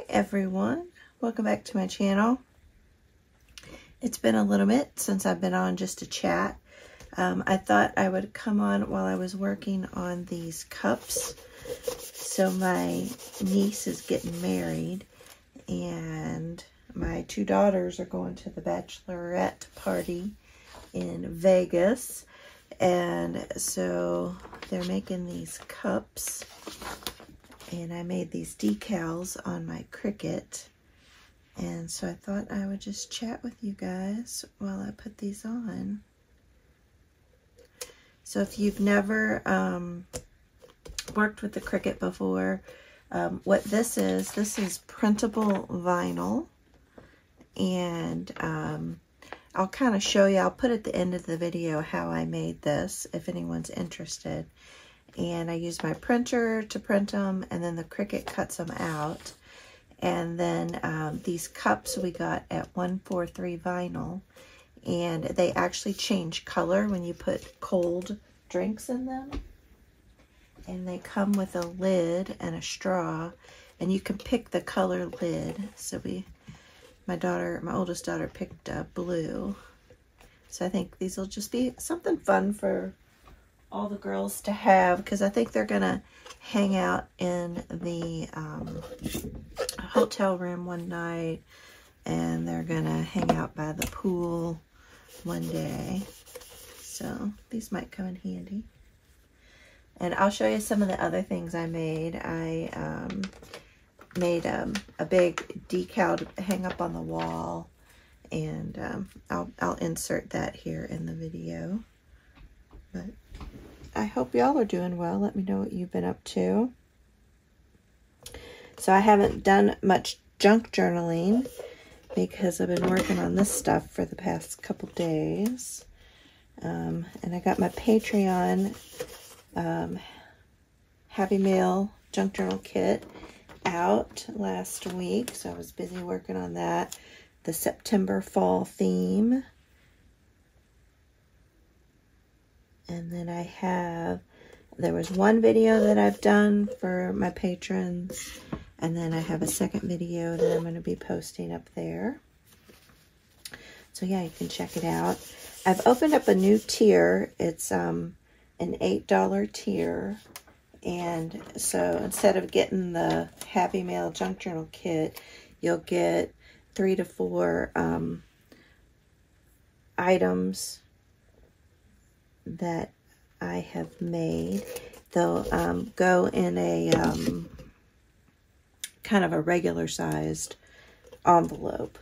everyone, welcome back to my channel. It's been a little bit since I've been on just to chat. I thought I would come on while I was working on these cups. So my niece is getting married and my two daughters are going to the bachelorette party in Vegas, and so they're making these cups. And I made these decals on my Cricut. And so I thought I would just chat with you guys while I put these on. So if you've never worked with the Cricut before, what this is printable vinyl. And I'll kind of show you, I'll put at the end of the video how I made this if anyone's interested. And I use my printer to print them, and then the Cricut cuts them out. And then these cups we got at 143 Vinyl, and they actually change color when you put cold drinks in them. And they come with a lid and a straw, and you can pick the color lid. So my oldest daughter picked blue. So I think these will just be something fun for all the girls to have, because I think they're gonna hang out in the hotel room one night, and they're gonna hang out by the pool one day. So these might come in handy. And I'll show you some of the other things I made. I made a big decal to hang up on the wall, and I'll insert that here in the video. But I hope y'all are doing well. Let me know what you've been up to. So I haven't done much junk journaling because I've been working on this stuff for the past couple days. And I got my Patreon Happy Mail junk journal kit out last week. So I was busy working on that. The September fall theme. And then there was one video that I've done for my patrons, and then I have a second video that I'm going to be posting up there. So yeah, you can check it out. I've opened up a new tier. It's an $8 tier, and so instead of getting the Happy Mail junk journal kit, you'll get 3 to 4 items that I have made. They'll go in a kind of a regular sized envelope.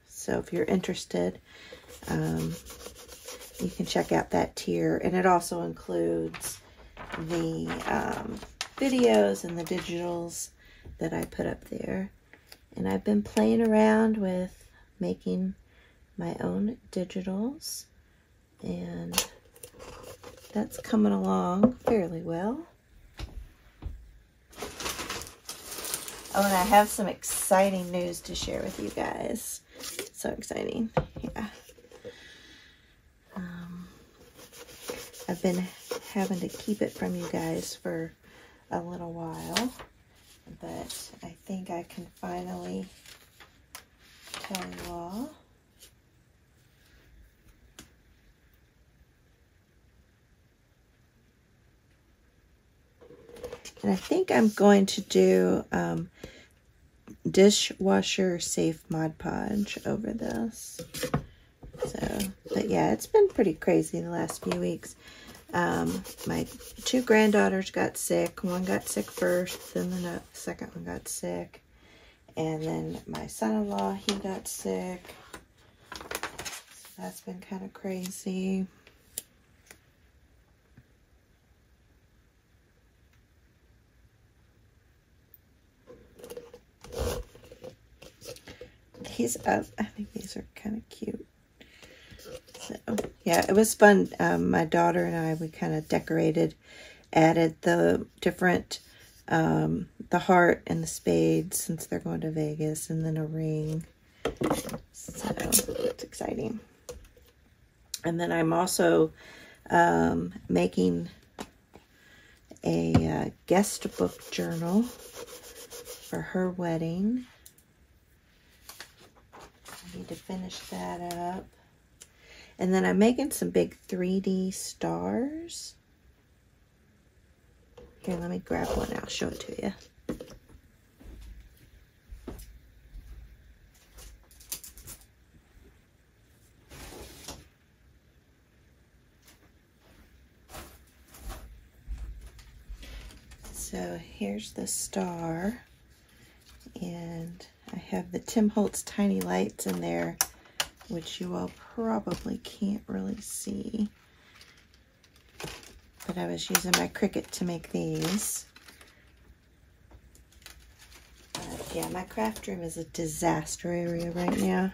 So if you're interested, you can check out that tier. And it also includes the videos and the digitals that I put up there. And I've been playing around with making my own digitals, and that's coming along fairly well. Oh, and I have some exciting news to share with you guys. So exciting. Yeah. I've been having to keep it from you guys for a little while, but I think I can finally tell you all. And I think I'm going to do dishwasher safe Mod Podge over this. So, but yeah, it's been pretty crazy the last few weeks. My 2 granddaughters got sick. One got sick first, then the second one got sick. And then my son-in-law, he got sick. So that's been kind of crazy. I think these are kind of cute. So yeah, it was fun. My daughter and I, we kind of decorated, added the different, the heart and the spades since they're going to Vegas, and then a ring. So it's exciting. And then I'm also making a guest book journal for her wedding. Need to finish that up. And then I'm making some big 3D stars. Here, let me grab one. I'll show it to you. So here's the star. And I have the Tim Holtz tiny lights in there, which you all probably can't really see. But I was using my Cricut to make these. But yeah, my craft room is a disaster area right now.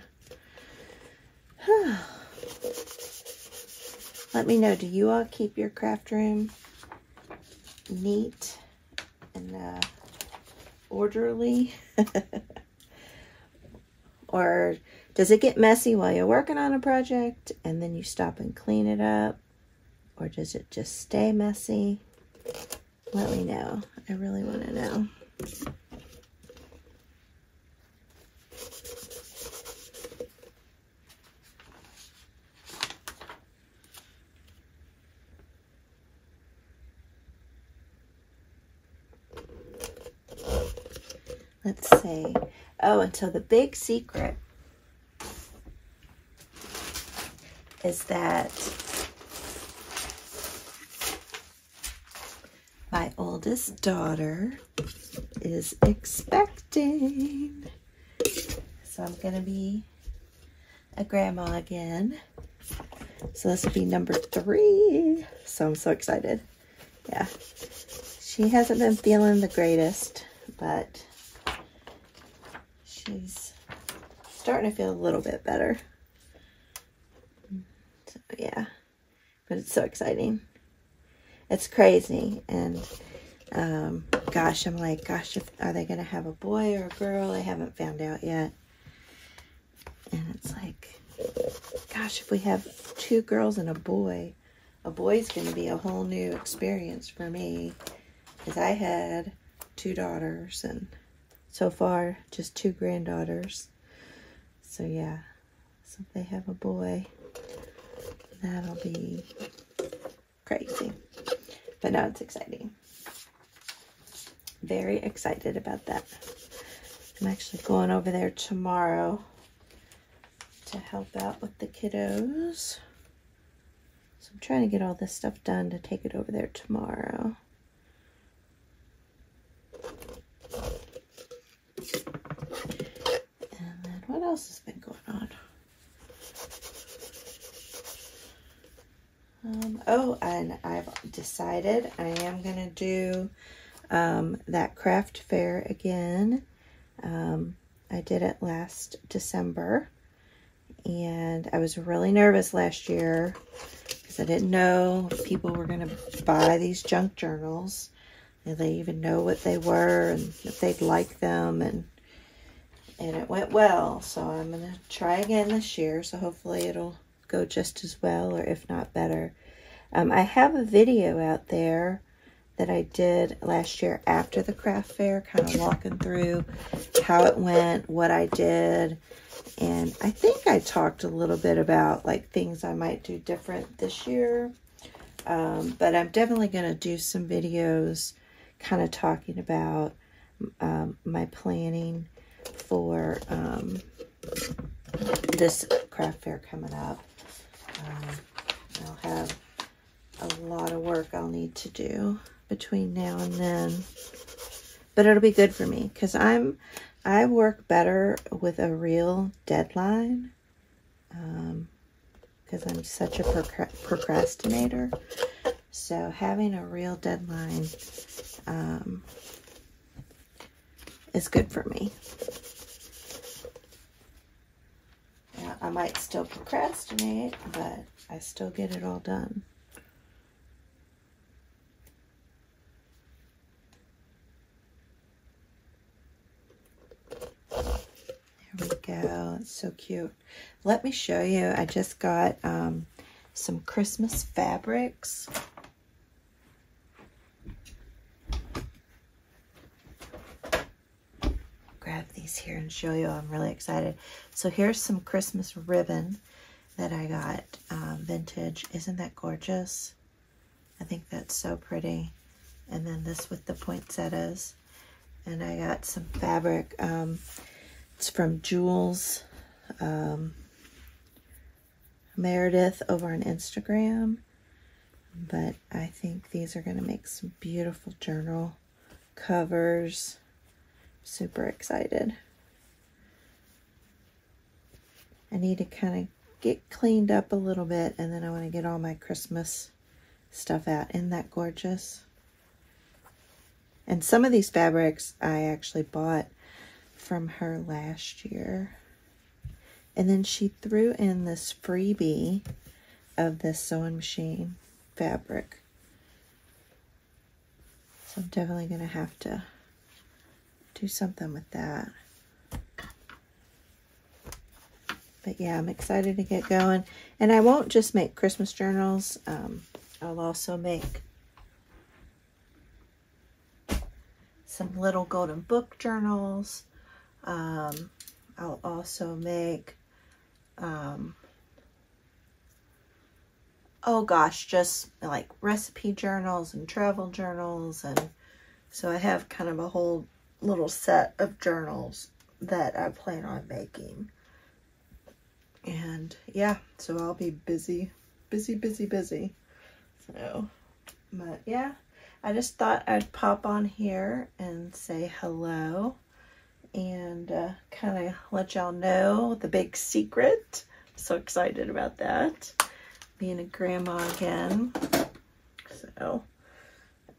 Let me know, do you all keep your craft room neat and orderly? Or does it get messy while you're working on a project and then you stop and clean it up? Or does it just stay messy? Let me know. I really want to know. Let's see. Oh, and so the big secret is that my oldest daughter is expecting. So I'm going to be a grandma again. So this will be number 3. So I'm so excited. Yeah. She hasn't been feeling the greatest, but she's starting to feel a little bit better. So, yeah, but it's so exciting. It's crazy. And gosh, I'm like, gosh, are they going to have a boy or a girl? I haven't found out yet. And it's like, gosh, if we have 2 girls and a boy's going to be a whole new experience for me. Because I had 2 daughters and so far, just 2 granddaughters. So yeah, so if they have a boy, that'll be crazy. But no, it's exciting. Very excited about that. I'm actually going over there tomorrow to help out with the kiddos. So I'm trying to get all this stuff done to take it over there tomorrow. And then what else has been going on? Oh, and I've decided I am going to do that craft fair again. I did it last December, and I was really nervous last year because I didn't know if people were going to buy these junk journals. Did they even know what they were and if they'd like them, and it went well. So I'm going to try again this year, so hopefully it'll go just as well, or if not better. I have a video out there that I did last year after the craft fair, kind of walking through how it went, what I did, and I think I talked a little bit about like things I might do different this year. But I'm definitely going to do some videos kind of talking about my planning for this craft fair coming up. I'll have a lot of work I'll need to do between now and then, but it'll be good for me because I work better with a real deadline because I'm such a procrastinator. So having a real deadline is good for me. Now, I might still procrastinate, but I still get it all done. There we go. It's so cute. Let me show you. I just got some Christmas fabrics. grab these here and show you. I'm really excited. So here's some Christmas ribbon that I got, vintage. Isn't that gorgeous? I think that's so pretty. And then this with the poinsettias. And I got some fabric. It's from Jules Meredith over on Instagram. But I think these are going to make some beautiful journal covers. Super excited. I need to kind of get cleaned up a little bit, and then I want to get all my Christmas stuff out. Isn't that gorgeous? And some of these fabrics I actually bought from her last year. And then she threw in this freebie of this sewing machine fabric. So I'm definitely going to have to do something with that. But yeah, I'm excited to get going. And I won't just make Christmas journals. I'll also make some little golden book journals. I'll also make, oh gosh, just like recipe journals and travel journals. And so I have kind of a whole little set of journals that I plan on making. And yeah, so I'll be busy. So, but yeah, I just thought I'd pop on here and say hello and kind of let y'all know the big secret. So excited about that, being a grandma again. So,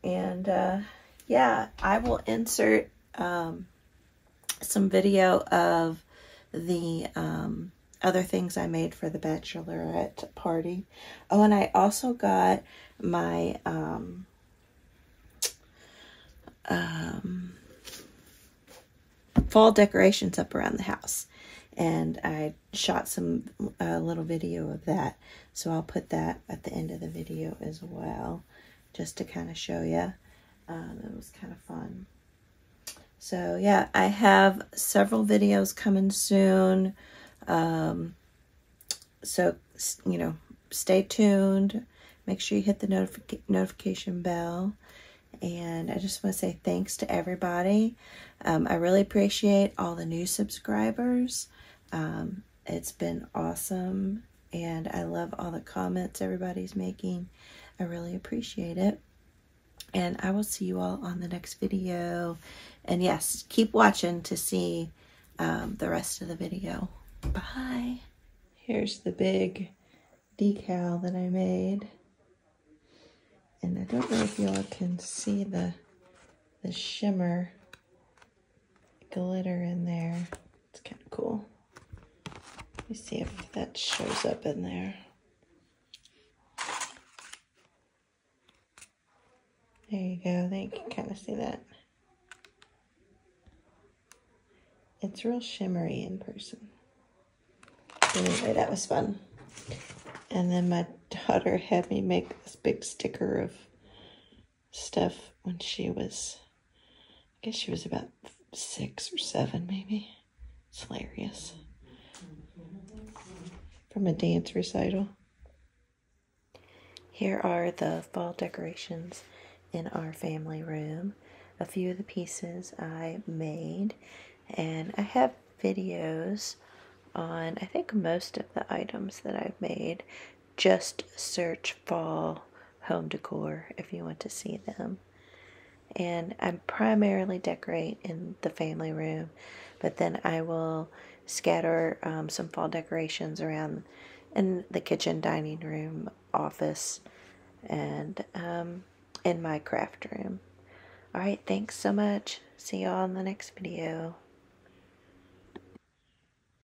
and yeah, I will insert some video of the other things I made for the bachelorette party. Oh, and I also got my fall decorations up around the house, and I shot some little video of that, so I'll put that at the end of the video as well, just to kind of show you. It was kind of fun. So yeah, I have several videos coming soon. So, you know, stay tuned. Make sure you hit the notification bell. And I just want to say thanks to everybody. I really appreciate all the new subscribers. It's been awesome. And I love all the comments everybody's making. I really appreciate it. And I will see you all on the next video. And yes, keep watching to see the rest of the video. Bye. Here's the big decal that I made. And I don't know if y'all can see the shimmer glitter in there. It's kind of cool. Let me see if that shows up in there. There you go. There you can kind of see that. It's real shimmery in person. Anyway, that was fun. And then my daughter had me make this big sticker of stuff when she was, I guess she was about 6 or 7 maybe. It's hilarious. From a dance recital. Here are the fall decorations in our family room. A few of the pieces I made. And I have videos on, I think, most of the items that I've made. Just search fall home decor if you want to see them. And I primarily decorate in the family room, but then I will scatter some fall decorations around in the kitchen, dining room, office, and in my craft room. Alright, thanks so much. See y'all in the next video.